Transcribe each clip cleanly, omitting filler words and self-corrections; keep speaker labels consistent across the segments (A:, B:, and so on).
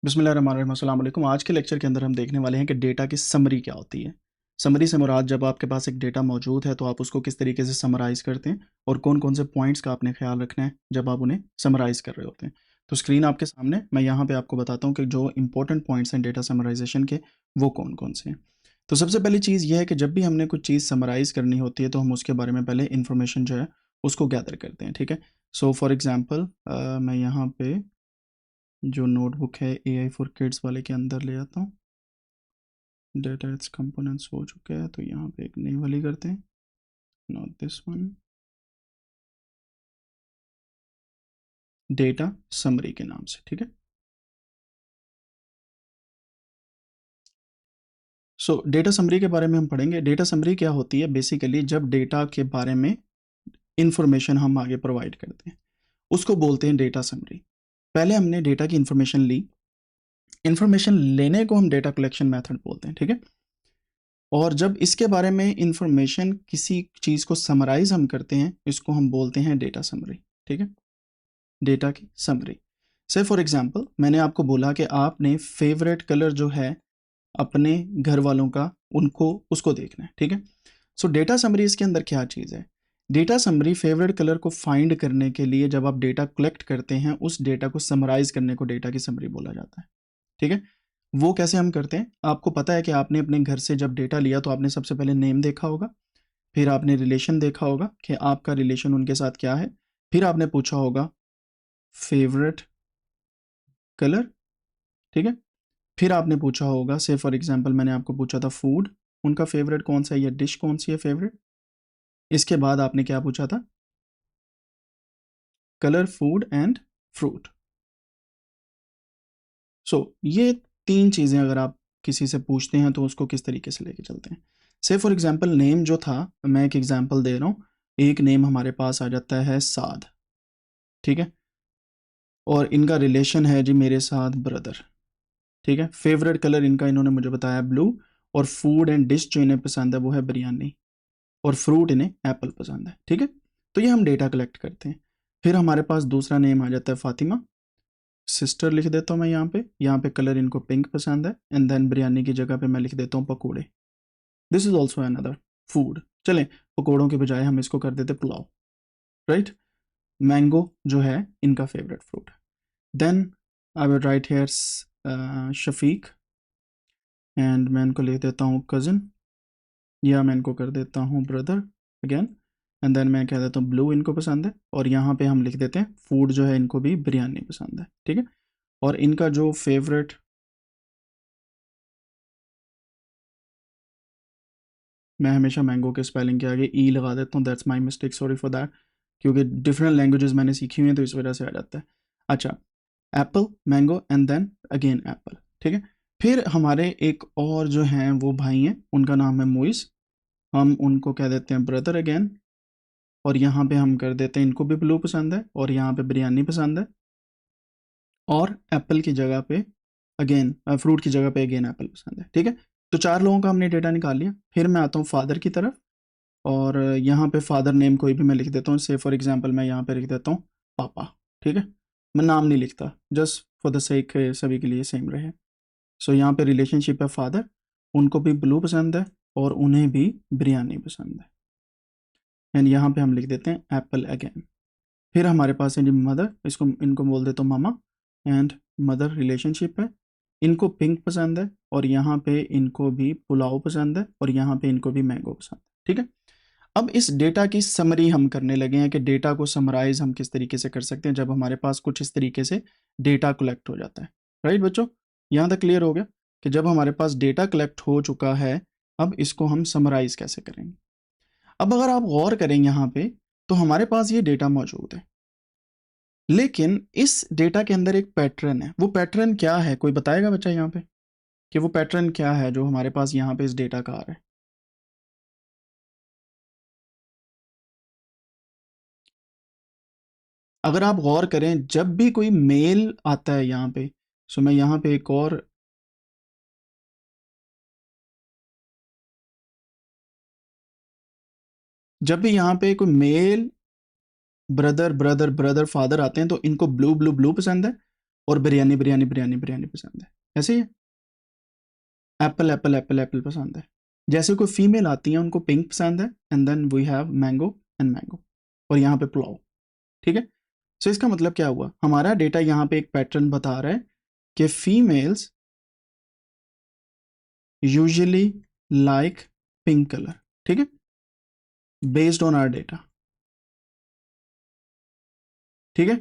A: बिस्मिल्लाहिर्रहमानिर्रहीम, अस्सलाम वालेकुम। आज के लेक्चर के अंदर हम देखने वाले हैं कि डेटा की समरी क्या होती है। समरी से मुराद जब आपके पास एक डेटा मौजूद है तो आप उसको किस तरीके से समराइज़ करते हैं और कौन कौन से पॉइंट्स का आपने ख्याल रखना है जब आप उन्हें समराइज़ कर रहे होते हैं। तो स्क्रीन आपके सामने, मैं यहाँ पे आपको बताता हूँ कि जो इंपॉर्टेंट पॉइंट्स हैं डेटा समराइजेशन के वो कौन कौन से हैं। तो सबसे पहली चीज़ ये है कि जब भी हमने कुछ चीज़ समराइज़ करनी होती है तो हम उसके बारे में पहले इन्फॉर्मेशन जो है उसको गैदर करते हैं, ठीक है। सो फॉर एग्ज़ाम्पल मैं यहाँ पे जो नोटबुक है AI फॉर किड्स वाले के अंदर ले आता हूँ। डेटा इट्स कंपोनेंट्स हो चुका है तो यहाँ पे एक नई वाली करते हैं, not this one, data summary के नाम से, ठीक है। सो डेटा समरी के बारे में हम पढ़ेंगे। डेटा समरी क्या होती है? बेसिकली जब डेटा के बारे में इंफॉर्मेशन हम आगे प्रोवाइड करते हैं उसको बोलते हैं डेटा समरी। पहले हमने डेटा की इंफॉर्मेशन ली, इंफॉर्मेशन लेने को हम डेटा कलेक्शन मेथड बोलते हैं, ठीक है। और जब इसके बारे में इंफॉर्मेशन किसी चीज़ को समराइज हम करते हैं इसको हम बोलते हैं डेटा समरी, ठीक है। डेटा की समरी। से फॉर एग्जांपल मैंने आपको बोला कि आपने फेवरेट कलर जो है अपने घर वालों का उनको उसको देखना है, ठीक है। सो डेटा समरी इसके अंदर क्या चीज़ है? डेटा समरी फेवरेट कलर को फाइंड करने के लिए जब आप डेटा कलेक्ट करते हैं उस डेटा को समराइज करने को डेटा की समरी बोला जाता है, ठीक है। वो कैसे हम करते हैं? आपको पता है कि आपने अपने घर से जब डेटा लिया तो आपने सबसे पहले नेम देखा होगा, फिर आपने रिलेशन देखा होगा कि आपका रिलेशन उनके साथ क्या है, फिर आपने पूछा होगा फेवरेट कलर, ठीक है। फिर आपने पूछा होगा, से फॉर एग्जांपल मैंने आपको पूछा था फूड, उनका फेवरेट कौन सा है या डिश कौन सी है फेवरेट। इसके बाद आपने क्या पूछा था? Colour, food and fruit. So ये तीन चीज़ें अगर आप किसी से पूछते हैं तो उसको किस तरीके से लेके चलते हैं। से फॉर एग्जांपल नेम जो था, मैं एक एग्जांपल दे रहा हूँ, एक नेम हमारे पास आ जाता है साद, ठीक है। और इनका रिलेशन है जी मेरे साथ ब्रदर, ठीक है। फेवरेट कलर इनका इन्होंने मुझे बताया ब्लू, और फूड एंड डिश जो इन्हें पसंद है वो है बिरयानी, और फ्रूट इन्हें एप्पल पसंद है, ठीक है। तो ये हम डेटा कलेक्ट करते हैं। फिर हमारे पास दूसरा नेम आ जाता है फातिमा, सिस्टर लिख देता हूँ मैं यहाँ पे कलर इनको पिंक पसंद है, एंड देन बिरयानी की जगह पे मैं लिख देता हूँ पकौड़े। This is also another food. चलें, पकौड़ों के बजाय हम इसको कर देते पुलाव, राइट। मैंगो जो है इनका फेवरेट फ्रूट है। Then I will write here Shafiq, and मैं इनको लिख देता हूँ कज़न, या मैं इनको कर देता हूँ ब्रदर अगेन, एंड देन मैं कह देता हूँ ब्लू इनको पसंद है, और यहाँ पे हम लिख देते हैं फूड जो है इनको भी बिरयानी पसंद है, ठीक है। और इनका जो फेवरेट, मैं हमेशा मैंगो के स्पेलिंग के आगे ई लगा देता हूँ, that's my mistake, sorry for that, क्योंकि डिफरेंट लैंग्वेजेस मैंने सीखी हुई हैं तो इस वजह से आ जाता है। अच्छा, apple, mango and then again apple, ठीक है। फिर हमारे एक और जो हैं वो भाई हैं, उनका नाम है मोइस, हम उनको कह देते हैं ब्रदर अगेन, और यहाँ पे हम कर देते हैं इनको भी ब्लू पसंद है और यहाँ पे बिरयानी पसंद है, और एप्पल की जगह पे अगेन फ्रूट की जगह पे अगेन एप्पल पसंद है, ठीक है। तो चार लोगों का हमने डेटा निकाल लिया। फिर मैं आता हूँ फादर की तरफ, और यहाँ पे फादर नेम कोई भी मैं लिख देता हूँ, से फॉर एग्जांपल मैं यहाँ पे लिख देता हूँ पापा, ठीक है। मैं नाम नहीं लिखता, जस्ट फॉर द सेक सभी के लिए सेम रहे। सो यहाँ पे रिलेशनशिप है फादर, उनको भी ब्लू पसंद है और उन्हें भी बिरयानी पसंद है, एंड यहाँ पे हम लिख देते हैं एप्पल अगेन। फिर हमारे पास है जी मदर, इसको इनको बोल देता हूँ मामा, एंड मदर रिलेशनशिप है, इनको पिंक पसंद है और यहाँ पे इनको भी पुलाव पसंद है, और यहाँ पे इनको भी मैंगो पसंद है, ठीक है। अब इस डेटा की समरी हम करने लगे हैं कि डेटा को समराइज हम किस तरीके से कर सकते हैं जब हमारे पास कुछ इस तरीके से डेटा कलेक्ट हो जाता है, राइट बच्चों। यहाँ तक क्लियर हो गया कि जब हमारे पास डेटा कलेक्ट हो चुका है अब इसको हम समराइज कैसे करेंगे। अब अगर आप गौर करें यहाँ पे तो हमारे पास ये डेटा मौजूद है, लेकिन इस डेटा के अंदर एक पैटर्न है। वो पैटर्न क्या है, कोई बताएगा बच्चा यहाँ पे कि वो पैटर्न क्या है जो हमारे पास यहाँ पे इस डेटा का आ रहा है? अगर आप गौर करें जब भी कोई मेल आता है यहाँ पे, सो मैं यहाँ पे एक और, जब भी यहाँ पे कोई male brother brother brother father आते हैं तो इनको ब्लू ब्लू ब्लू पसंद है, और बिरयानी बिरयानी बिरयानी बिरयानी पसंद है, ऐसे ही है। एप्पल एप्पल एप्पल एप्पल पसंद है। जैसे कोई फीमेल आती है उनको पिंक पसंद है, and then we have mango and mango, और यहाँ पे पुलाव, ठीक है। सो इसका मतलब क्या हुआ, हमारा डेटा यहाँ पे एक पैटर्न बता रहा है कि females usually like pink colour, ठीक है, बेस्ड ऑन आवर डेटा, ठीक है,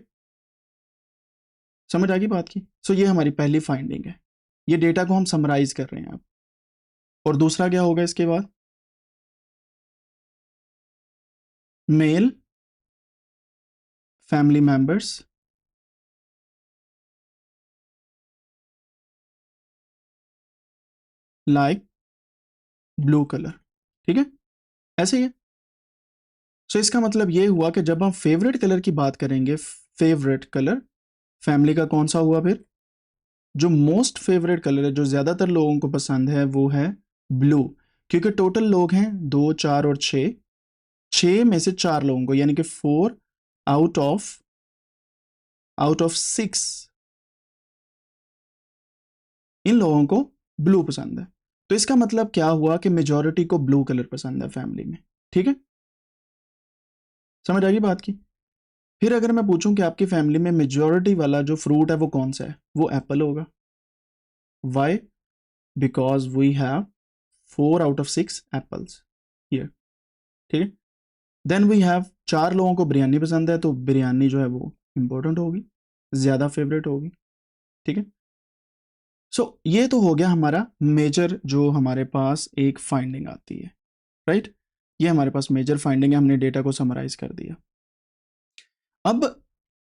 A: समझ आ गई बात की। सो ये हमारी पहली फाइंडिंग है, ये डेटा को हम समराइज कर रहे हैं अब। और दूसरा क्या होगा इसके बाद, male family members like blue colour, ठीक है, ऐसे ही है। सो इसका मतलब ये हुआ कि जब हम फेवरेट कलर की बात करेंगे, फेवरेट कलर फैमिली का कौन सा हुआ फिर, जो मोस्ट फेवरेट कलर है, जो ज्यादातर लोगों को पसंद है, वो है ब्लू। क्योंकि टोटल लोग हैं 2 4 और 6, 6 में से 4 लोगों को, यानी कि 4 आउट ऑफ 6 इन लोगों को ब्लू पसंद है। तो इसका मतलब क्या हुआ कि मेजॉरिटी को ब्लू कलर पसंद है फैमिली में, ठीक है, समझ आ गई बात की। फिर अगर मैं पूछूं कि आपकी फैमिली में मेजॉरिटी वाला जो फ्रूट है वो कौन सा है, वो एप्पल होगा। Why, because we have 4 out of 6 apples here, ठीक है। देन वी हैव 4 लोगों को बिरयानी पसंद है, तो बिरयानी जो है वो इंपॉर्टेंट होगी, ज्यादा फेवरेट होगी, ठीक है। सो ये तो हो गया हमारा मेजर, जो हमारे पास एक फाइंडिंग आती है, राइट। ये हमारे पास मेजर फाइंडिंग है, हमने डेटा को समराइज कर दिया। अब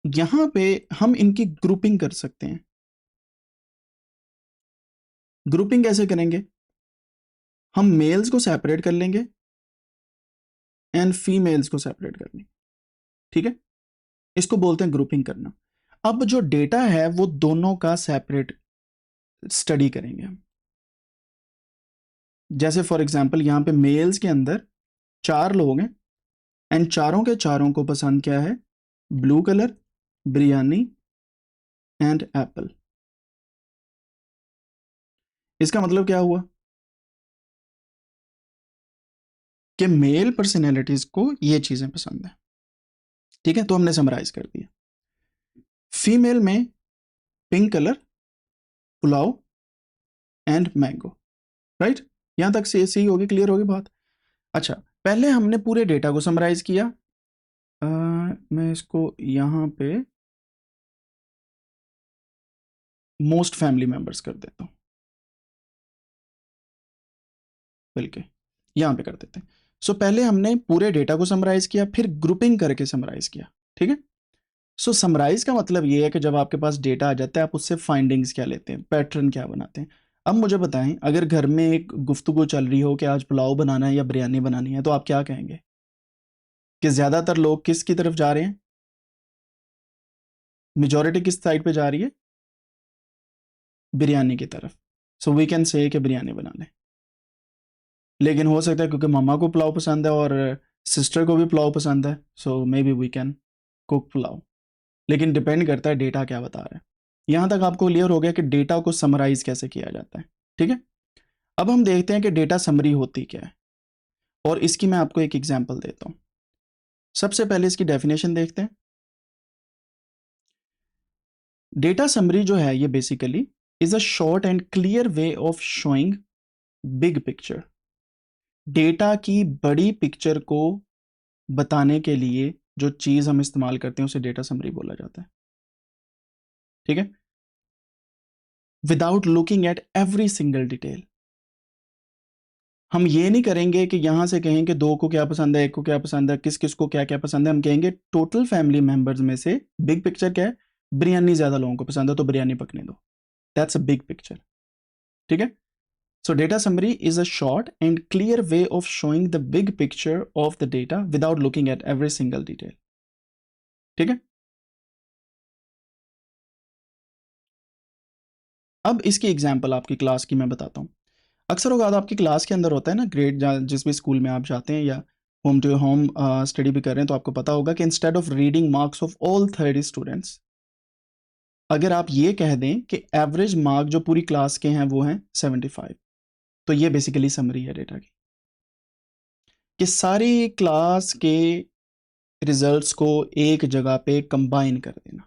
A: यहां पे हम इनकी ग्रुपिंग कर सकते हैं। ग्रुपिंग कैसे करेंगे, हम मेल्स को सेपरेट कर लेंगे एंड फीमेल्स को सेपरेट कर लेंगे, ठीक है, इसको बोलते हैं ग्रुपिंग करना। अब जो डेटा है वो दोनों का सेपरेट स्टडी करेंगे हम। जैसे फॉर एग्जांपल यहां पे मेल्स के अंदर 4 लोग हैं, एंड चारों के चारों को पसंद क्या है, blue colour, biryani and Apple. इसका मतलब क्या हुआ कि मेल पर्सनैलिटीज को ये चीजें पसंद है, ठीक है, तो हमने समराइज कर दिया। फीमेल में pink colour, pulao and mango, right. यहां तक से सही होगी, क्लियर होगी बात। अच्छा, पहले हमने पूरे डेटा को समराइज किया। मैं इसको यहां पे मोस्ट फैमिली मेंबर्स कर देता हूं, बल्कि यहां पे कर देते हैं। सो पहले हमने पूरे डेटा को समराइज किया, फिर ग्रुपिंग करके समराइज किया, ठीक है। सो समराइज का मतलब ये है कि जब आपके पास डेटा आ जाता है, आप उससे फाइंडिंग्स क्या लेते हैं, पैटर्न क्या बनाते हैं। अब मुझे बताएं, अगर घर में एक गुफ्तगू चल रही हो कि आज पुलाव बनाना है या बिरयानी बनानी है, तो आप क्या कहेंगे कि ज्यादातर लोग किस की तरफ जा रहे हैं, मेजॉरिटी किस साइड पे जा रही है, बिरयानी की तरफ। सो वी कैन से कि बिरयानी बना लें। लेकिन हो सकता है क्योंकि मम्मा को पुलाव पसंद है और सिस्टर को भी पुलाव पसंद है, so maybe we can cook pulao. लेकिन डिपेंड करता है डेटा क्या बता रहा है। यहां तक आपको क्लियर हो गया कि डेटा को समराइज कैसे किया जाता है, ठीक है। अब हम देखते हैं कि डेटा समरी होती क्या है, और इसकी मैं आपको एक एग्जांपल देता हूं। सबसे पहले इसकी डेफिनेशन देखते हैं। डेटा समरी जो है ये basically is a short and clear way of showing big picture. Data की बड़ी पिक्चर को बताने के लिए जो चीज हम इस्तेमाल करते हैं उसे डेटा समरी बोला जाता है, ठीक है, without looking at every single detail. हम ये नहीं करेंगे कि यहां से कहें कि 2 को क्या पसंद है, 1 को क्या पसंद है, किस किस को क्या क्या पसंद है। हम कहेंगे टोटल फैमिली मेंबर्स में से बिग पिक्चर क्या है, बिरयानी ज्यादा लोगों को पसंद है तो बिरयानी पकने दो, दैट्स अ बिग पिक्चर, ठीक है। सो data summary is a short and clear way of showing the big picture of the data without looking at every single detail, ठीक है। अब इसकी एग्जाम्पल आपकी क्लास की मैं बताता हूँ। अक्सर औकात आपकी क्लास के अंदर होता है ना, ग्रेड जिस भी स्कूल में आप जाते हैं या होम टू होम स्टडी भी कर रहे हैं, तो आपको पता होगा कि instead of reading marks of all 30 students, अगर आप ये कह दें कि एवरेज मार्क जो पूरी क्लास के हैं वो हैं 75, तो ये बेसिकली समरी है डेटा की कि सारी क्लास के रिजल्ट्स को एक जगह पे कंबाइन कर देना।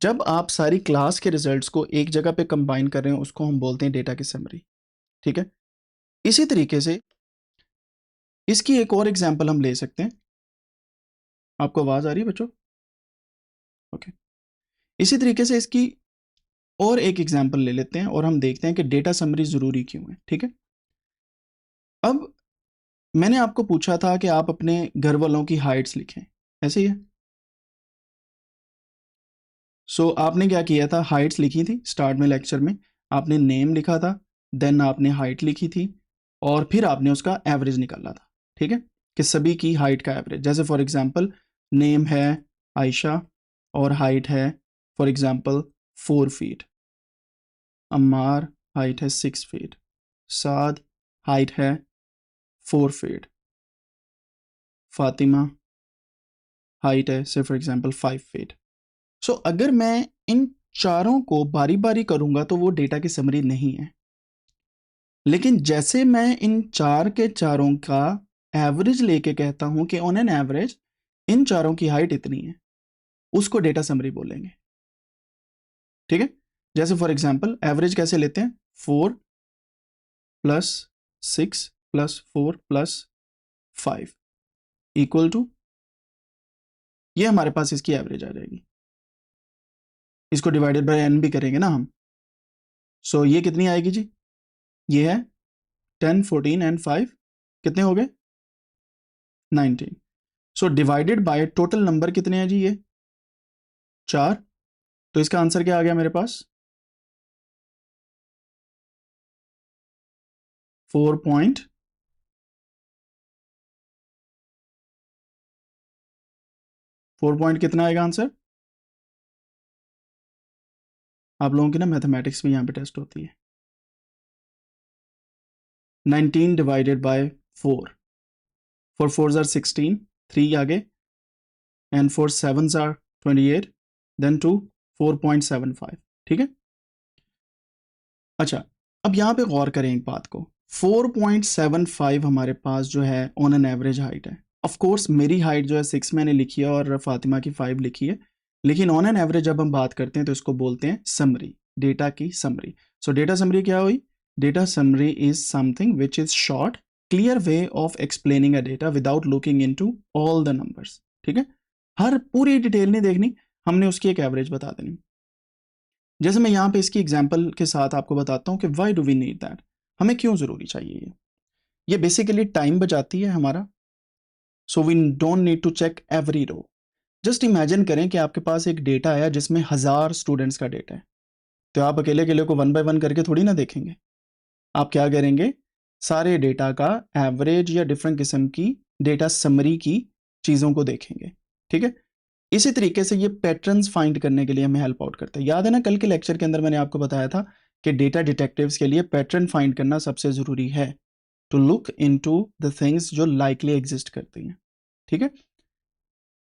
A: जब आप सारी क्लास के रिजल्ट्स को एक जगह पे कंबाइन कर रहे हैं उसको हम बोलते हैं डेटा की समरी। ठीक है, इसी तरीके से इसकी एक और एग्जांपल हम ले सकते हैं। आपको आवाज आ रही है बच्चों? ओके। इसी तरीके से इसकी और एक एग्जांपल ले लेते हैं और हम देखते हैं कि डेटा समरी जरूरी क्यों है। ठीक है, अब मैंने आपको पूछा था कि आप अपने घर वालों की हाइट्स लिखें, ऐसे ही है। सो आपने क्या किया था, हाइट्स लिखी थी स्टार्ट में लेक्चर में, आपने नेम लिखा था, देन आपने हाइट लिखी थी और फिर आपने उसका एवरेज निकाला था। ठीक है, कि सभी की हाइट का एवरेज, जैसे फॉर एग्जांपल नेम है आयशा और हाइट है for example 4 feet, Ammar height है 6 फीट, साद हाइट है 4 फीट, फातिमा हाइट है से फॉर एग्जांपल 5 फीट। सो अगर मैं इन चारों को बारी बारी करूंगा तो वो डेटा की समरी नहीं है, लेकिन जैसे मैं इन चार के चारों का एवरेज लेके कहता हूं कि ऑन एन एवरेज इन चारों की हाइट इतनी है, उसको डेटा समरी बोलेंगे। ठीक है, जैसे फॉर एग्जांपल एवरेज कैसे लेते हैं, 4 plus 6 plus 4 plus 5 equal to, ये हमारे पास इसकी एवरेज आ जाएगी। इसको डिवाइडेड बाय n भी करेंगे ना हम, सो ये कितनी आएगी जी, ये है 10 14 एंड 5 कितने हो गए 19। So divided by total number कितने हैं जी, ये 4। तो इसका आंसर क्या आ गया मेरे पास, 4 पॉइंट 4 पॉइंट कितना आएगा आंसर। आप लोगों की ना मैथमेटिक्स भी यहाँ पे टेस्ट होती है। 19 डिवाइडेड बाय 4, 4 4s आर 16, 3 आगे एंड 4 7s आर 28, देन 2 4.75। ठीक है, अच्छा अब यहाँ पे गौर करें एक बात को, 4.75 हमारे पास जो है ऑन एन एवरेज हाइट है। ऑफ कोर्स मेरी हाइट जो है 6 मैंने लिखी है और फातिमा की 5 लिखी है, लेकिन ऑन एन एवरेज जब हम बात करते हैं तो इसको बोलते हैं समरी, डेटा की समरी। सो डेटा समरी क्या हुई, data summary is something which is short clear way of explaining a data without looking into all the numbers. ठीक है, हर पूरी डिटेल नहीं देखनी, हमने उसकी एक एवरेज बता देनी। जैसे मैं यहाँ पे इसकी एग्जाम्पल के साथ आपको बताता हूँ कि why do we need that, हमें क्यों ज़रूरी चाहिए ये बेसिकली टाइम बचाती है हमारा। So we don't need to check every row. Just imagine करें कि आपके पास एक डेटा है जिसमें 1000 स्टूडेंट्स का डेटा है, तो आप अकेले अकेले को 1 बाय 1 करके थोड़ी ना देखेंगे। आप क्या करेंगे, सारे डेटा का एवरेज या डिफरेंट किस्म की डेटा समरी की चीज़ों को देखेंगे। ठीक है, इसी तरीके से ये पैटर्न्स फाइंड करने के लिए हमें हेल्प आउट करता है। याद है ना, कल के लेक्चर के अंदर मैंने आपको बताया था कि डेटा डिटेक्टिव्स के लिए पैटर्न फाइंड करना सबसे ज़रूरी है, to look into the things जो लाइकली एग्जिस्ट करती हैं। ठीक है,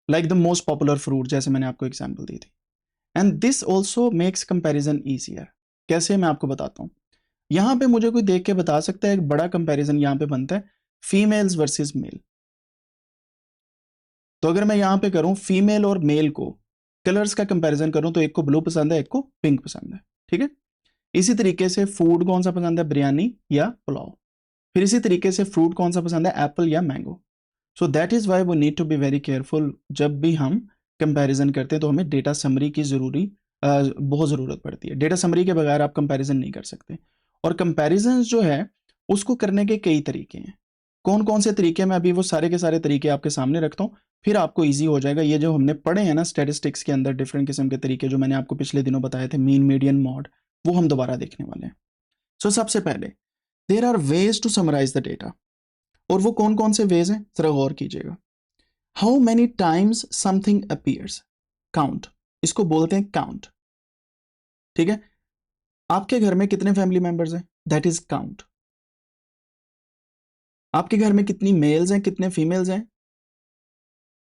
A: like the most popular fruit, जैसे मैंने आपको एग्जाम्पल दी थी। And this also makes comparison easier. कैसे, मैं आपको बताता हूँ। यहाँ पे मुझे कोई देख के बता सकता है, एक बड़ा कंपेरिजन यहाँ पे बनता है फीमेल्स वर्सेस मेल। तो अगर मैं यहाँ पे करूँ फीमेल और मेल को कलर्स का कंपैरिजन करूँ तो एक को ब्लू पसंद है, एक को पिंक पसंद है। ठीक है, इसी तरीके से फूड कौन सा पसंद है, बिरयानी या पुलाव। फिर इसी तरीके से फ्रूट कौन सा पसंद है, एप्पल या mango. So that is why we need to be very careful. जब भी हम कंपैरिजन करते हैं तो हमें डेटा समरी की बहुत ज़रूरत पड़ती है। डेटा समरी के बगैर आप कंपैरिजन नहीं कर सकते। और कंपैरिजन जो है उसको करने के कई तरीके हैं। कौन कौन से तरीके, मैं अभी वो सारे के सारे तरीके आपके सामने रखता हूँ, फिर आपको इजी हो जाएगा। ये जो हमने पढ़े हैं ना स्टैटिस्टिक्स के अंदर डिफरेंट किस्म के तरीके, जो मैंने आपको पिछले दिनों बताए थे, मीन मीडियन मॉड, वो हम दोबारा देखने वाले हैं। सो सबसे पहले there are ways to summarise the data. और वो कौन कौन से वेज हैं जरा गौर कीजिएगा। How many times something appears, count, इसको बोलते हैं काउंट। ठीक है, आपके घर में कितने फैमिली मेंबर्स हैं, दैट इज काउंट। आपके घर में कितनी मेल्स हैं कितने फीमेल्स हैं,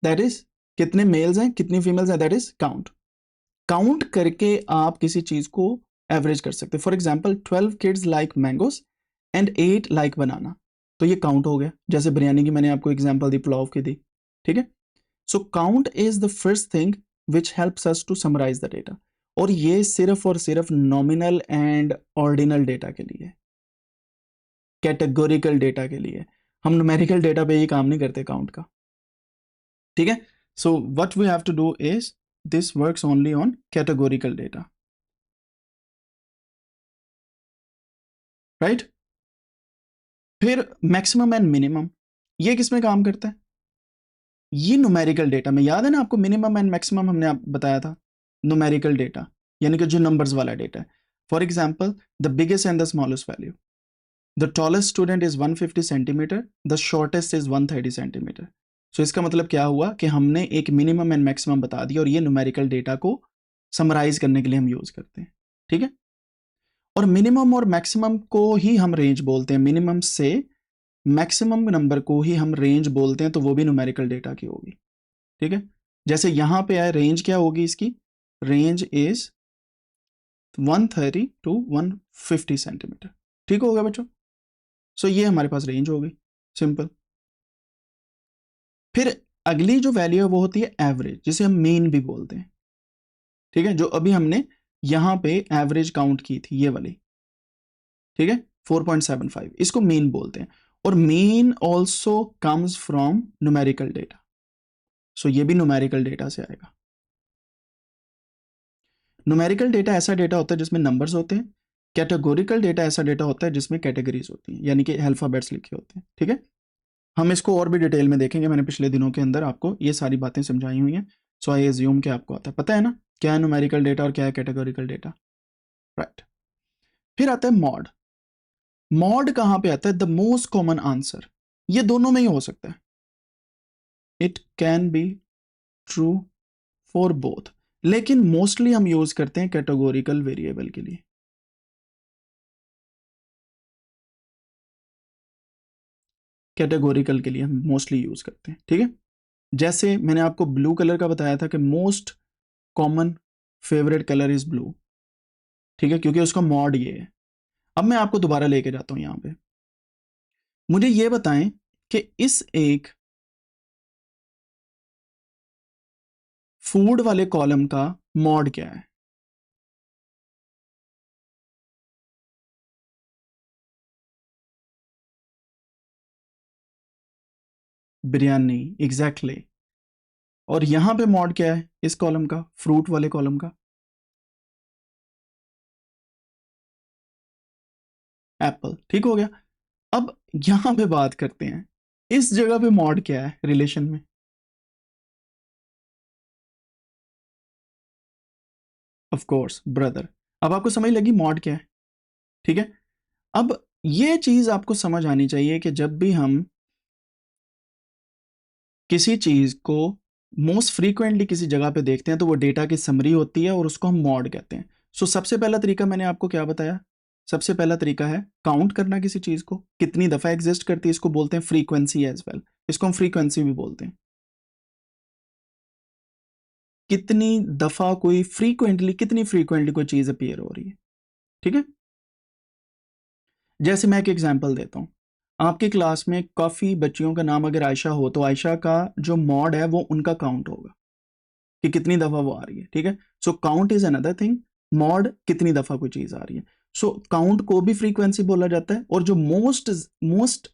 A: दैट इज, कितने मेल्स हैं कितनी फीमेल्स हैं, दैट इज काउंट। काउंट करके आप किसी चीज को एवरेज कर सकते हैं। For example 12 kids like mangoes and 8 like banana, तो ये काउंट हो गया। जैसे बिरयानी की मैंने आपको एग्जाम्पल दी, पुलाव की दी, ठीक है। So count is the first thing which helps us to summarise the data, और ये सिर्फ और सिर्फ नॉमिनल एंड ऑर्डिनल डेटा के लिए, कैटेगोरिकल डेटा के लिए। हम न्यूमेरिकल डेटा पे ये काम नहीं करते काउंट का, ठीक है। So what we have to do is this works only on categorical data, right. फिर मैक्सिमम एंड मिनिमम, ये किस में काम करता है? ये न्यूमेरिकल डेटा में, याद है ना आपको, मिनिमम एंड मैक्सिमम हमने आप बताया था। न्यूमेरिकल डेटा यानी कि जो नंबर्स वाला डेटा है। For example the biggest and the smallest value, the tallest student is 150 centimetre, the shortest is 130 centimetre. So इसका मतलब क्या हुआ कि हमने एक मिनिमम एंड मैक्सिमम बता दिया, और ये न्यूमेरिकल डेटा को समराइज करने के लिए हम यूज करते हैं, ठीक है। और मिनिमम और मैक्सिमम को ही हम रेंज बोलते हैं, मिनिमम से मैक्सिमम नंबर को ही हम रेंज बोलते हैं, तो वो भी न्यूमेरिकल डेटा की होगी, ठीक है। जैसे यहां पे है, रेंज क्या होगी इसकी? रेंज इज 130 टू 150 सेंटीमीटर, ठीक होगा बच्चों। सो ये हमारे पास रेंज होगी, सिंपल। फिर अगली जो वैल्यू है वो होती है एवरेज, जिसे हम मीन भी बोलते हैं, ठीक है। जो अभी हमने यहां पे एवरेज काउंट की थी, ये वाली, ठीक है, 4.75, इसको मीन बोलते हैं। और mean also comes from numerical data, so ये भी न्यूमेरिकल डेटा से आएगा। न्यूमेरिकल डेटा ऐसा डेटा होता है जिसमें नंबर्स होते हैं, कैटेगोरिकल डेटा ऐसा डेटा होता है जिसमें कैटेगरीज होती हैं, यानी कि अल्फाबेट्स लिखे होते हैं, ठीक है। हम इसको और भी डिटेल में देखेंगे, मैंने पिछले दिनों के अंदर आपको ये सारी बातें समझाई हुई हैं। सो आई एज्यूम कि आपको आता है, पता है ना क्या है न्यूमेरिकल डेटा और क्या है कैटेगोरिकल डेटा, राइट। फिर आता है मॉड। मॉड कहां पे आता है? द मोस्ट कॉमन आंसर, ये दोनों में ही हो सकता है, it can be true for both, लेकिन मोस्टली हम यूज करते हैं कैटेगोरिकल वेरिएबल के लिए। कैटेगोरिकल के लिए हम मोस्टली यूज करते हैं, ठीक है। जैसे मैंने आपको ब्लू कलर का बताया था कि most common favourite colour is blue, ठीक है, क्योंकि उसका मॉड ये है। अब मैं आपको दोबारा लेके जाता हूं यहां पे, मुझे ये बताएं कि इस एक फूड वाले कॉलम का मॉड क्या है? Biryani, exactly exactly। और यहां पे मॉड क्या है इस कॉलम का, फ्रूट वाले कॉलम का? एप्पल, ठीक हो गया। अब यहां पे बात करते हैं, इस जगह पे मॉड क्या है रिलेशन में? Of course brother. अब आपको समझ लगी मॉड क्या है, ठीक है। अब ये चीज आपको समझ आनी चाहिए कि जब भी हम किसी चीज को मोस्ट फ्रीक्वेंटली किसी जगह पे देखते हैं तो वो डेटा की समरी होती है और उसको हम मॉड कहते हैं। सो सबसे पहला तरीका मैंने आपको क्या बताया? सबसे पहला तरीका है काउंट करना किसी चीज को, कितनी दफा एग्जिस्ट करती है, इसको बोलते हैं फ्रीक्वेंसी एज वेल, इसको हम फ्रीक्वेंसी भी बोलते हैं। कितनी दफा कोई फ्रीक्वेंटली, कितनी फ्रीक्वेंटली कोई चीज अपीयर हो रही है, ठीक है। जैसे मैं एक एग्जांपल देता हूं, आपकी क्लास में काफी बच्चियों का नाम अगर आयशा हो तो आयशा का जो मॉड है वो उनका काउंट होगा कि कितनी दफा वो आ रही है, ठीक है। So count is another thing, mode कितनी दफा कोई चीज आ रही है। सो काउंट को भी फ्रीक्वेंसी बोला जाता है, और जो मोस्ट मोस्ट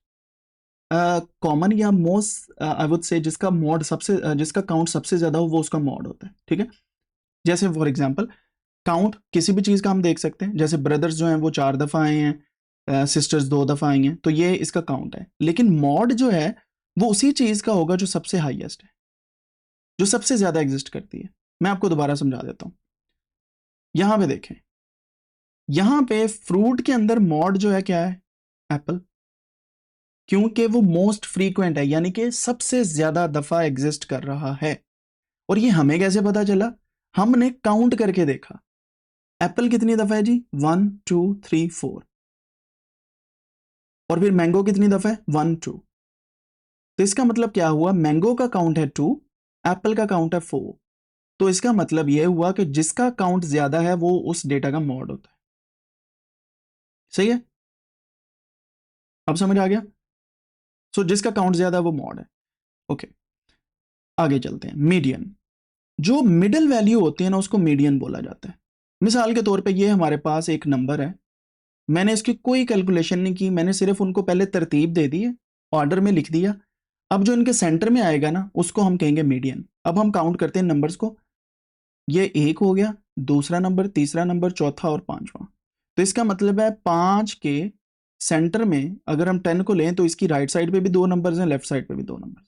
A: कॉमन या मोस्ट आई वुड से जिसका मॉड सबसे जिसका काउंट सबसे ज्यादा हो वो उसका मॉड होता है, ठीक है। जैसे फॉर एग्जाम्पल काउंट किसी भी चीज का हम देख सकते हैं, जैसे ब्रदर्स जो हैं वो 4 दफा आए हैं, सिस्टर्स 2 दफा आई हैं, तो ये इसका काउंट है। लेकिन मॉड जो है वो उसी चीज का होगा जो सबसे हाईएस्ट है, जो सबसे ज्यादा एग्जिस्ट करती है। मैं आपको दोबारा समझा देता हूं, यहां पे देखें, यहां पे फ्रूट के अंदर मॉड जो है क्या है? एप्पल, क्योंकि वो मोस्ट फ्रीक्वेंट है, यानी कि सबसे ज्यादा दफा एग्जिस्ट कर रहा है। और ये हमें कैसे पता चला? हमने काउंट करके देखा, एप्पल कितनी दफा है जी? 1 2 3 4। और फिर मैंगो कितनी दफा है? 1 2। तो इसका मतलब क्या हुआ? मैंगो का काउंट है 2, एप्पल का काउंट है 4। तो इसका मतलब यह हुआ कि जिसका काउंट ज्यादा है वो उस डेटा का मॉड होता है। सही है, अब समझ आ गया। सो जिसका काउंट ज्यादा है वो मॉड है। ओके, आगे चलते हैं। मीडियन, जो मिडिल वैल्यू होती है ना उसको मीडियन बोला जाता है। मिसाल के तौर पे ये हमारे पास एक नंबर है, मैंने इसकी कोई कैलकुलेशन नहीं की, मैंने सिर्फ उनको पहले तरतीब दे दी है, ऑर्डर में लिख दिया। अब जो इनके सेंटर में आएगा ना उसको हम कहेंगे मीडियन। अब हम काउंट करते हैं नंबर्स को, ये एक हो गया, दूसरा नंबर, तीसरा नंबर, चौथा और पांचवा। तो इसका मतलब है 5 के सेंटर में अगर हम 10 को लें तो इसकी राइट साइड पे भी 2 नंबर्स हैं, लेफ्ट साइड पे भी 2 नंबर।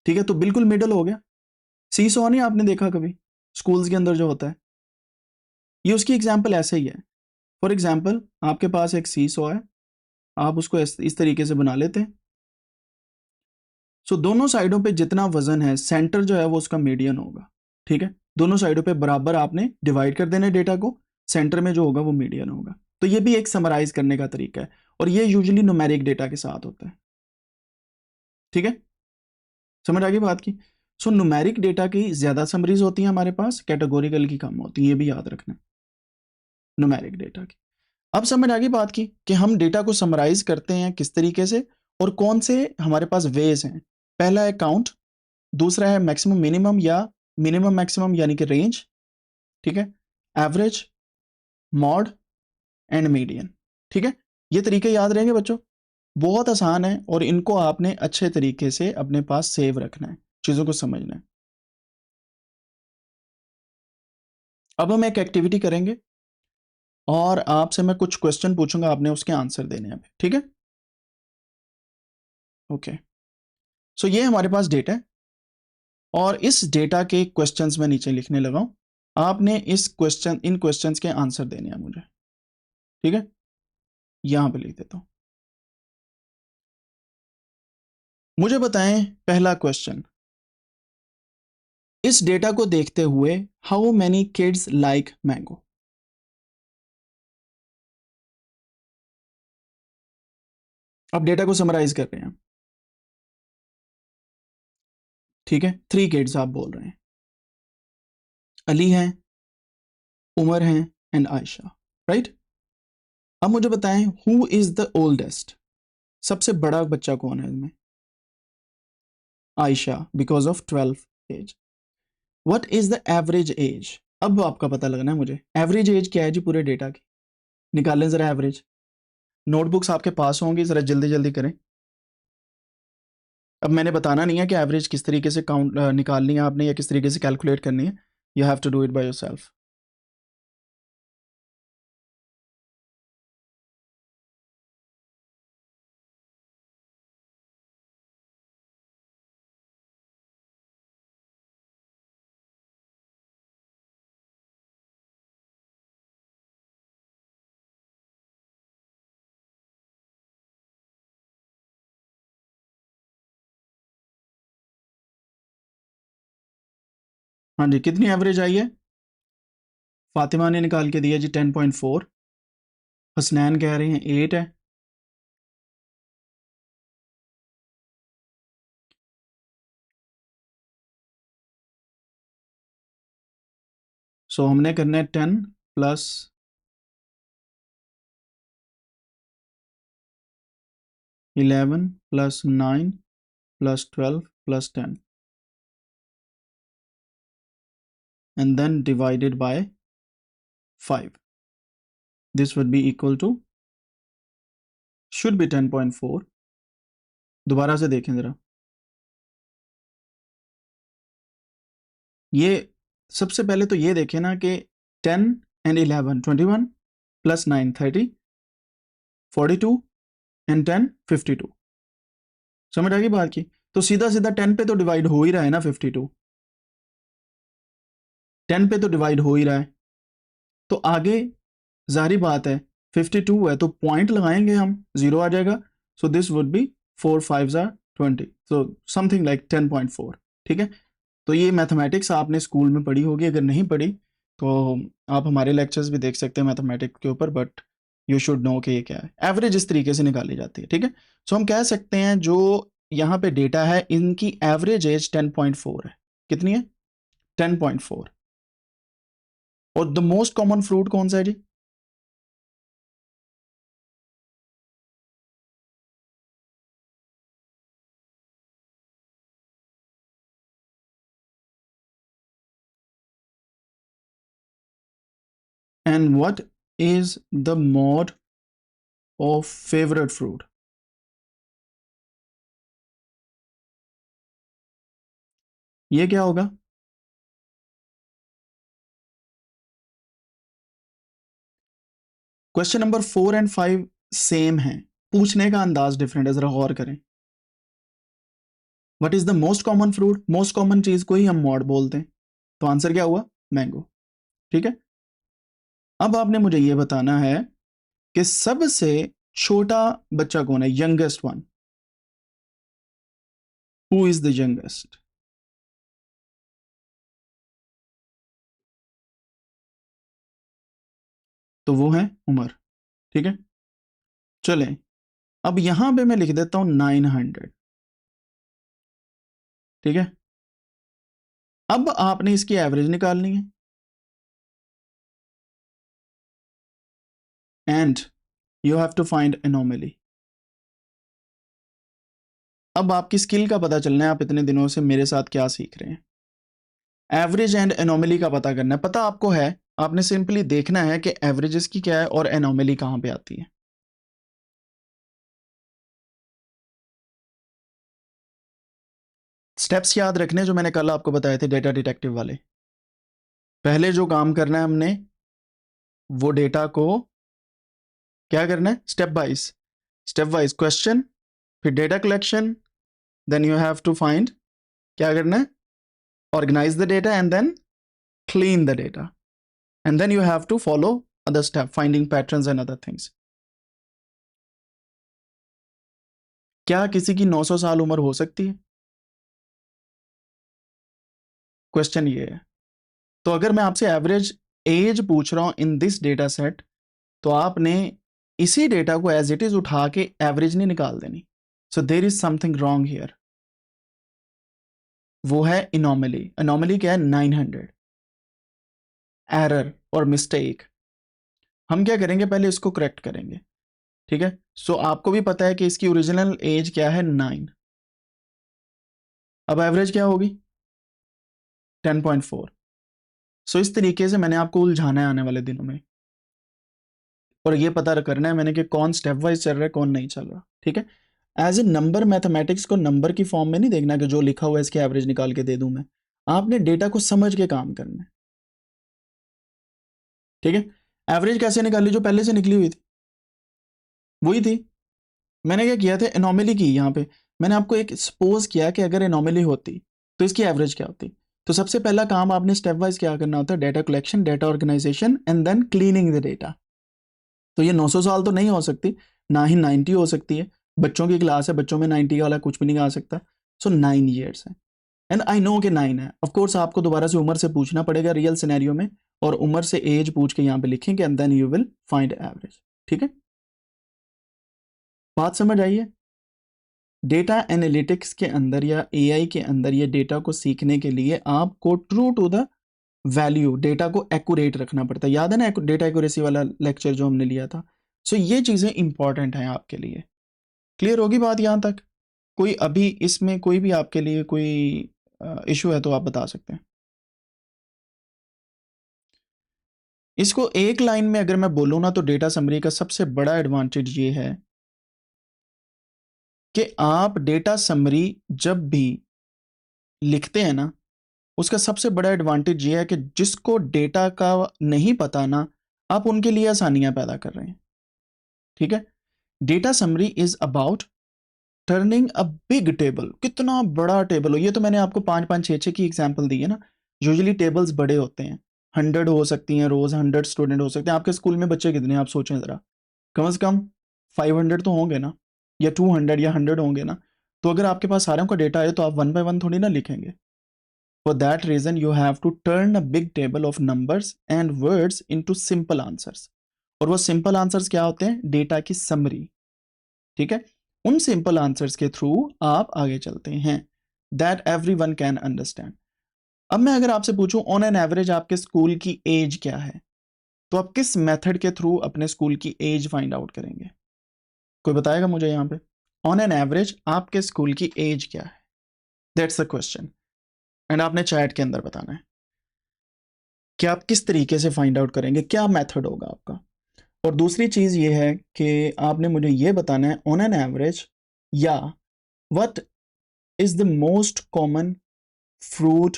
A: ठीक है, तो बिल्कुल मिडल हो गया। सी सॉ नहीं आपने देखा कभी स्कूल्स के अंदर जो होता है, ये उसकी एग्जाम्पल ऐसे ही है। फॉर एग्जाम्पल आपके पास एक सी सॉ है, आप उसको इस तरीके से बना लेते हैं। सो दोनों साइडों पे जितना वजन है, सेंटर जो है वो उसका मीडियन होगा। ठीक है, दोनों साइडों पे बराबर आपने डिवाइड कर देना डेटा को, सेंटर में जो होगा वो मीडियन होगा। तो ये भी एक समराइज करने का तरीका है, और ये यूजुअली न्यूमेरिक डेटा के साथ होता है। ठीक है, समझ आ गई बात की। सो न्यूमेरिक डेटा की ज्यादा समरीज होती हैं हमारे पास, कैटेगोरिकल की कम होती है, ये भी याद रखना है न्यूमेरिक डेटा की। अब समझ आ गई बात की कि हम डेटा को समराइज करते हैं किस तरीके से और कौन से हमारे पास वेज हैं। पहला है काउंट, दूसरा है मैक्सिमम मिनिमम या मिनिमम मैक्सिमम यानी कि रेंज। ठीक है, एवरेज, मॉड एंड मीडियन। ठीक है, ये तरीके याद रहेंगे बच्चों, बहुत आसान है और इनको आपने अच्छे तरीके से अपने पास सेव रखना है, चीजों को समझना है। अब हम एक एक्टिविटी करेंगे और आपसे मैं कुछ क्वेश्चन पूछूंगा, आपने उसके आंसर देने हैं। ठीक है, ओके। सो ये हमारे पास डेटा है और इस डेटा के क्वेश्चंस में नीचे लिखने लगा हूं, आपने इन क्वेश्चंस के आंसर देने हैं मुझे। ठीक है, यहां पे लिख देता हूं। मुझे बताएं पहला क्वेश्चन, इस डेटा को देखते हुए how many kids like mango. अब डेटा को समराइज कर रहे हैं। ठीक है, 3 किड्स आप बोल रहे हैं, अली हैं, उमर हैं एंड आयशा, राइट। अब मुझे बताएं हु इज द ओल्डेस्ट, सबसे बड़ा बच्चा कौन है इनमें। Ayesha, because of 12 age. What is the average age, अब आपका पता लगना है मुझे, एवरेज एज क्या है जी पूरे डेटा की, निकालें जरा एवरेज। नोटबुक्स आपके पास होंगी, जरा जल्दी जल्दी करें। अब मैंने बताना नहीं है कि एवरेज किस तरीके से काउंट निकालनी है आपने या किस तरीके से कैलकुलेट करनी है, you have to do it by yourself. हाँ जी, कितनी एवरेज आई है। फातिमा ने निकाल के दिया जी 10.4, हसनैन कह रहे हैं 8 है, सो हमने करना है 10 plus 11 plus 9 plus 12 plus 10 and then divided by 5. This would be equal to, should be 10.4. दोबारा से देखें जरा, ये सबसे पहले तो ये देखें ना कि 10 and 11 21 प्लस 9 30 42 and 10 52। समझ आ गई बात की। तो सीधा सीधा 10 पे तो डिवाइड हो ही रहा है ना, 52 10 पे तो डिवाइड हो ही रहा है, तो आगे जाहिर बात है 52 है तो पॉइंट लगाएंगे हम, 0 आ जाएगा। So this would be 4 5 20, so something like 10.4। ठीक है, तो ये मैथमेटिक्स आपने स्कूल में पढ़ी होगी, अगर नहीं पढ़ी तो आप हमारे लेक्चर्स भी देख सकते हैं मैथमेटिक्स के ऊपर, बट यू शुड नो कि ये क्या है। एवरेज इस तरीके से निकाली जाती है। ठीक है, सो हम कह सकते हैं जो यहाँ पे डेटा है इनकी एवरेज एज 10.4 है। कितनी है 10.4। और द मोस्ट कॉमन फ्रूट कौन सा है जी? And what is the mode of favourite fruit? ये क्या होगा? क्वेश्चन नंबर 4 एंड 5 सेम है, पूछने का अंदाज डिफरेंट है, जरा गौर करें। What is the most common fruit? Most common चीज को ही हम मॉड बोलते हैं, तो आंसर क्या हुआ? मैंगो। ठीक है, अब आपने मुझे ये बताना है कि सबसे छोटा बच्चा कौन है, youngest one. Who is the youngest? तो वो है उमर। ठीक है, चलें, अब यहां पे मैं लिख देता हूं 900। ठीक है, अब आपने इसकी एवरेज निकालनी है and you have to find anomaly. अब आपकी स्किल का पता चलना है, आप इतने दिनों से मेरे साथ क्या सीख रहे हैं। एवरेज एंड एनोमली का पता करना है, पता आपको है, आपने सिंपली देखना है कि एवरेजेस की क्या है और एनोमली कहां पे आती है। स्टेप्स याद रखने जो मैंने कल आपको बताए थे डेटा डिटेक्टिव वाले। पहले जो काम करना है हमने, वो डेटा को क्या करना है, स्टेप वाइज क्वेश्चन, फिर data collection, then you have to find, क्या करना है, organise the data and then clean the data, and then you have to follow other step, finding patterns and other things. क्या किसी की 900 साल उम्र हो सकती है? क्वेश्चन ये है। तो अगर मैं आपसे एवरेज एज पूछ रहा हूं इन दिस डेटा सेट, तो आपने इसी डेटा को एज इट इज उठा के एवरेज नहीं निकाल देनी। So there is something wrong here, वो है इनॉमली। इनॉमली क्या है? 900। एरर और मिस्टेक, हम क्या करेंगे, पहले इसको करेक्ट करेंगे। ठीक है, सो आपको भी पता है कि इसकी ओरिजिनल एज क्या है, 9। अब एवरेज क्या होगी? 10.4। सो इस तरीके से मैंने आपको उलझाना है आने वाले दिनों में, और ये पता करना है मैंने कि कौन स्टेप वाइज चल रहा है, कौन नहीं चल रहा। ठीक है, एज ए नंबर मैथमेटिक्स को नंबर की फॉर्म में नहीं देखना कि जो लिखा हुआ है इसकी एवरेज निकाल के दे दूं मैं। आपने डेटा को समझ के काम करना है। ठीक है, एवरेज कैसे निकाली? जो पहले से निकली हुई थी वही थी। मैंने क्या किया था, एनोमली की। यहाँ पे मैंने आपको एक सपोज किया कि अगर एनोमली होती तो इसकी एवरेज क्या होती। तो सबसे पहला काम आपने स्टेप वाइज क्या करना होता है, data collection, data organisation and then cleaning the data. तो ये 900 साल तो नहीं हो सकती, ना ही 90 हो सकती है। बच्चों की क्लास है, बच्चों में 90 वाला कुछ भी नहीं आ सकता। सो 9 ईयर्स है, एंड आई नो कि 9 है। ऑफ कोर्स आपको दोबारा से उम्र से पूछना पड़ेगा रियल सिनेरियो में, और उम्र से एज पूछ के यहाँ पे लिखेंगे and then you will find average. ठीक है, बात समझ आई है? डेटा एनालिटिक्स के अंदर या एआई के अंदर ये डेटा को सीखने के लिए आपको true to the value data को एक्यूरेट रखना पड़ता है। याद है ना डेटा एक्यूरेसी वाला लेक्चर जो हमने लिया था? सो ये चीज़ें इंपॉर्टेंट हैं आपके लिए। क्लियर होगी बात यहाँ तक? कोई अभी इसमें कोई भी आपके लिए कोई इशू है तो आप बता सकते हैं। इसको एक लाइन में अगर मैं बोलूँ ना, तो डेटा समरी का सबसे बड़ा एडवांटेज ये है कि आप डेटा समरी जब भी लिखते हैं ना, उसका सबसे बड़ा एडवांटेज ये है कि जिसको डेटा का नहीं पता ना, आप उनके लिए आसानियां पैदा कर रहे हैं। ठीक है, data summary is about turning a big table. कितना बड़ा टेबल हो, ये तो मैंने आपको 5 5 6 6 की एग्जांपल दी है ना। यूजुअली टेबल्स बड़े होते हैं, 100 हो सकती हैं रोज, 100 स्टूडेंट हो सकते हैं। आपके स्कूल में बच्चे कितने हैं आप सोचें ज़रा, कम से कम 500 तो होंगे ना, या 200 या 100 होंगे ना। तो अगर आपके पास सारों का डेटा है तो आप वन बाय वन थोड़ी ना लिखेंगे। For that reason, you have to turn a big table of numbers and words into simple answers. और वो सिंपल आंसर्स क्या होते हैं? डेटा की समरी। ठीक है, उन सिंपल आंसर्स के थ्रू आप आगे चलते हैं, दैट एवरीवन कैन अंडरस्टैंड। अब मैं अगर आपसे पूछूं ऑन एन एवरेज आपके स्कूल की एज क्या है, तो आप किस मेथड के थ्रू अपने स्कूल की एज फाइंड आउट करेंगे? कोई बताएगा मुझे यहाँ पे? ऑन एन एवरेज आपके स्कूल की एज क्या है, दैट्स द क्वेश्चन, एंड आपने चैट के अंदर बताना है कि आप किस तरीके से फाइंड आउट करेंगे, क्या मेथड होगा आपका। और दूसरी चीज ये है कि आपने मुझे ये बताना है ऑन एन एवरेज, या what is the most common fruit,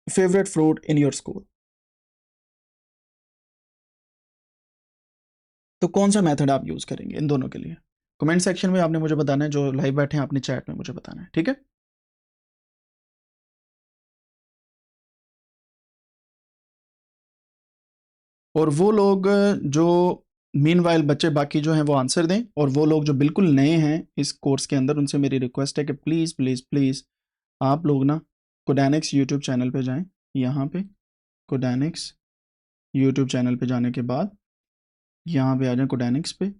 A: favourite fruit in your school. तो कौन सा मेथड आप यूज करेंगे इन दोनों के लिए? कमेंट सेक्शन में आपने मुझे बताना है, जो लाइव बैठे हैं आपने चैट में मुझे बताना है, ठीक है। और वो लोग जो मीनवाइल बच्चे बाकी जो हैं वो आंसर दें, और वो लोग जो बिल्कुल नए हैं इस कोर्स के अंदर उनसे मेरी रिक्वेस्ट है कि प्लीज़ प्लीज़ प्लीज़ आप लोग ना कोडैनिक्स यूट्यूब चैनल पे जाएं। यहाँ पे कोडैनिक्स यूट्यूब चैनल पे जाने के बाद यहाँ पे आ जाएं कोडैनिक्स पे,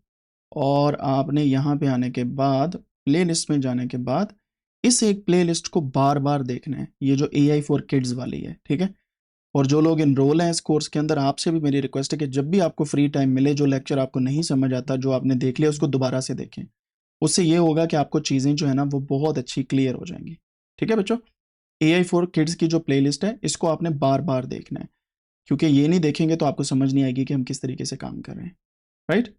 A: और आपने यहाँ पे आने के बाद प्ले लिस्ट में जाने के बाद इस एक प्ले लिस्ट को बार बार देखना है, ये जो AI फॉर किड्स वाली है, ठीक है। और जो लोग इनरोल हैं इस कोर्स के अंदर, आपसे भी मेरी रिक्वेस्ट है कि जब भी आपको फ्री टाइम मिले, जो लेक्चर आपको नहीं समझ आता, जो आपने देख लिया, उसको दोबारा से देखें। उससे ये होगा कि आपको चीज़ें जो है ना वो बहुत अच्छी क्लियर हो जाएंगी, ठीक है बच्चों। AI फॉर किड्स की जो प्लेलिस्ट है इसको आपने बार बार देखना है, क्योंकि ये नहीं देखेंगे तो आपको समझ नहीं आएगी कि हम किस तरीके से काम कर रहे हैं, राइट।